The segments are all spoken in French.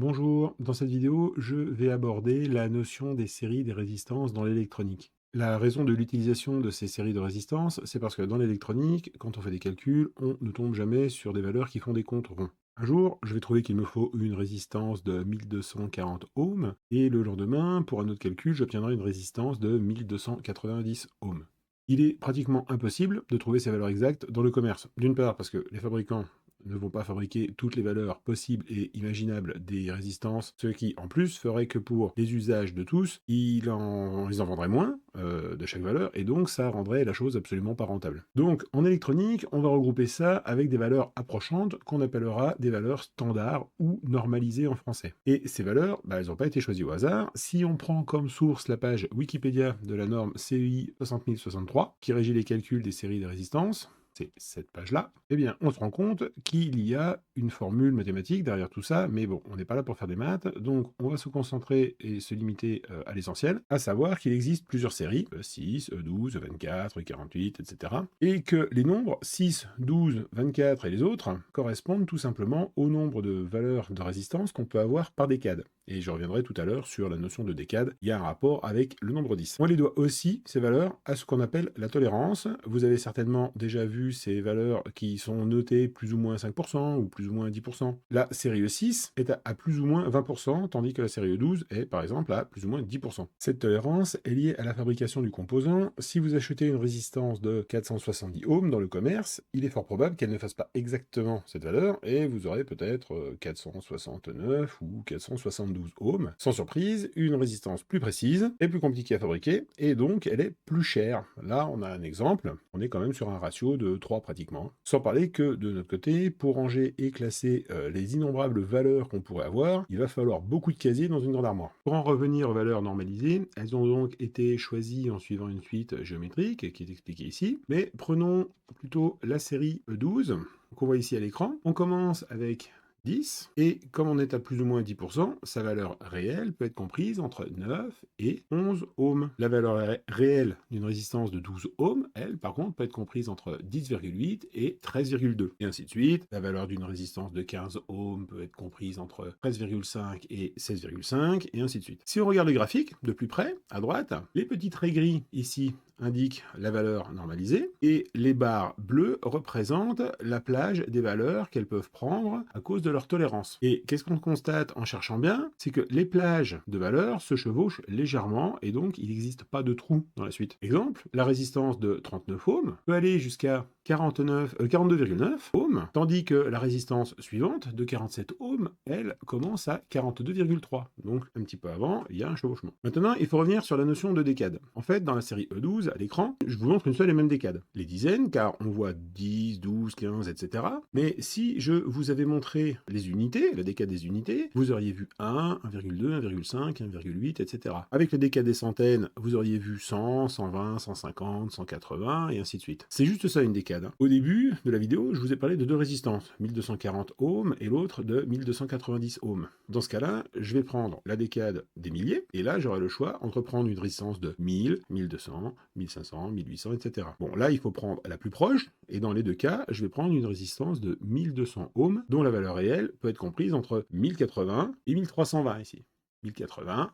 Bonjour, dans cette vidéo, je vais aborder la notion des séries des résistances dans l'électronique. La raison de l'utilisation de ces séries de résistances, c'est parce que dans l'électronique, quand on fait des calculs, on ne tombe jamais sur des valeurs qui font des comptes ronds. Un jour, je vais trouver qu'il me faut une résistance de 1240 ohms, et le lendemain, pour un autre calcul, j'obtiendrai une résistance de 1290 ohms. Il est pratiquement impossible de trouver ces valeurs exactes dans le commerce. D'une part, parce que les fabricants ne vont pas fabriquer toutes les valeurs possibles et imaginables des résistances, ce qui, en plus, ferait que pour les usages de tous, ils en vendraient moins de chaque valeur, et donc ça rendrait la chose absolument pas rentable. Donc, en électronique, on va regrouper ça avec des valeurs approchantes qu'on appellera des valeurs standards ou normalisées en français. Et ces valeurs, elles n'ont pas été choisies au hasard. Si on prend comme source la page Wikipédia de la norme CEI 60063, qui régit les calculs des séries de résistances, c'est cette page-là, eh bien, on se rend compte qu'il y a une formule mathématique derrière tout ça, mais bon, on n'est pas là pour faire des maths, donc on va se concentrer et se limiter à l'essentiel, à savoir qu'il existe plusieurs séries, 6, 12, 24, 48, etc., et que les nombres 6, 12, 24 et les autres correspondent tout simplement au nombre de valeurs de résistance qu'on peut avoir par décade. Et je reviendrai tout à l'heure sur la notion de décade, il y a un rapport avec le nombre 10. On les doit aussi, ces valeurs, à ce qu'on appelle la tolérance. Vous avez certainement déjà vu ces valeurs qui sont notées plus ou moins 5% ou plus ou moins 10%. La série E6 est à plus ou moins 20%, tandis que la série E12 est par exemple à plus ou moins 10%. Cette tolérance est liée à la fabrication du composant. Si vous achetez une résistance de 470 ohms dans le commerce, il est fort probable qu'elle ne fasse pas exactement cette valeur, et vous aurez peut-être 469 ou 472 ohms. Sans surprise, une résistance plus précise est plus compliquée à fabriquer, et donc elle est plus chère. Là, on a un exemple, on est quand même sur un ratio de 3 pratiquement. Sans parler que, de notre côté, pour ranger et classer les innombrables valeurs qu'on pourrait avoir, il va falloir beaucoup de casiers dans une grande armoire. Pour en revenir aux valeurs normalisées, elles ont donc été choisies en suivant une suite géométrique, qui est expliquée ici, mais prenons plutôt la série E12, qu'on voit ici à l'écran. On commence avec 10, et comme on est à plus ou moins 10%, sa valeur réelle peut être comprise entre 9 et 11 ohms. La valeur réelle d'une résistance de 12 ohms, elle, par contre, peut être comprise entre 10,8 et 13,2. Et ainsi de suite. La valeur d'une résistance de 15 ohms peut être comprise entre 13,5 et 16,5, et ainsi de suite. Si on regarde le graphique de plus près, à droite, les petits traits gris ici indiquent la valeur normalisée, et les barres bleues représentent la plage des valeurs qu'elles peuvent prendre à cause de leur tolérance. Et qu'est-ce qu'on constate en cherchant bien? C'est que les plages de valeurs se chevauchent légèrement, et donc il n'existe pas de trou dans la suite. Exemple, la résistance de 39 ohms peut aller jusqu'à 42,9 ohms, tandis que la résistance suivante de 47 ohms, elle, commence à 42,3. Donc un petit peu avant, il y a un chevauchement. Maintenant, il faut revenir sur la notion de décade. En fait, dans la série E12, à l'écran, je vous montre une seule et même décade. Les dizaines, car on voit 10, 12, 15, etc. Mais si je vous avais montré les unités, la décade des unités, vous auriez vu 1, 1,2, 1,5, 1,8, etc. Avec la décade des centaines, vous auriez vu 100, 120, 150, 180, et ainsi de suite. C'est juste ça une décade. Au début de la vidéo, je vous ai parlé de deux résistances, 1240 ohms et l'autre de 1290 ohms. Dans ce cas-là, je vais prendre la décade des milliers, et là j'aurai le choix entre prendre une résistance de 1000, 1200, 1500, 1800, etc. Bon, là il faut prendre la plus proche, et dans les deux cas, je vais prendre une résistance de 1200 ohms, dont la valeur réelle peut être comprise entre 1080 et 1320 ici. 1080,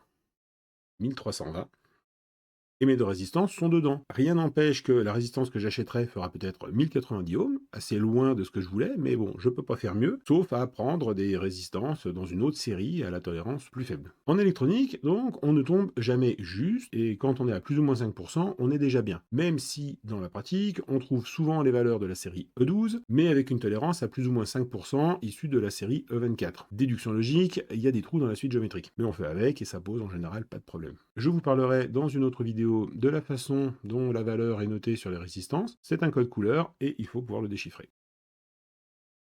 1320. Et mes deux résistances sont dedans. Rien n'empêche que la résistance que j'achèterai fera peut-être 1090 ohms, assez loin de ce que je voulais, mais bon, je peux pas faire mieux, sauf à prendre des résistances dans une autre série à la tolérance plus faible. En électronique, donc, on ne tombe jamais juste, et quand on est à plus ou moins 5%, on est déjà bien. Même si, dans la pratique, on trouve souvent les valeurs de la série E12, mais avec une tolérance à plus ou moins 5% issue de la série E24. Déduction logique, il y a des trous dans la suite géométrique. Mais on fait avec, et ça pose en général pas de problème. Je vous parlerai dans une autre vidéo de la façon dont la valeur est notée sur les résistances. C'est un code couleur et il faut pouvoir le déchiffrer.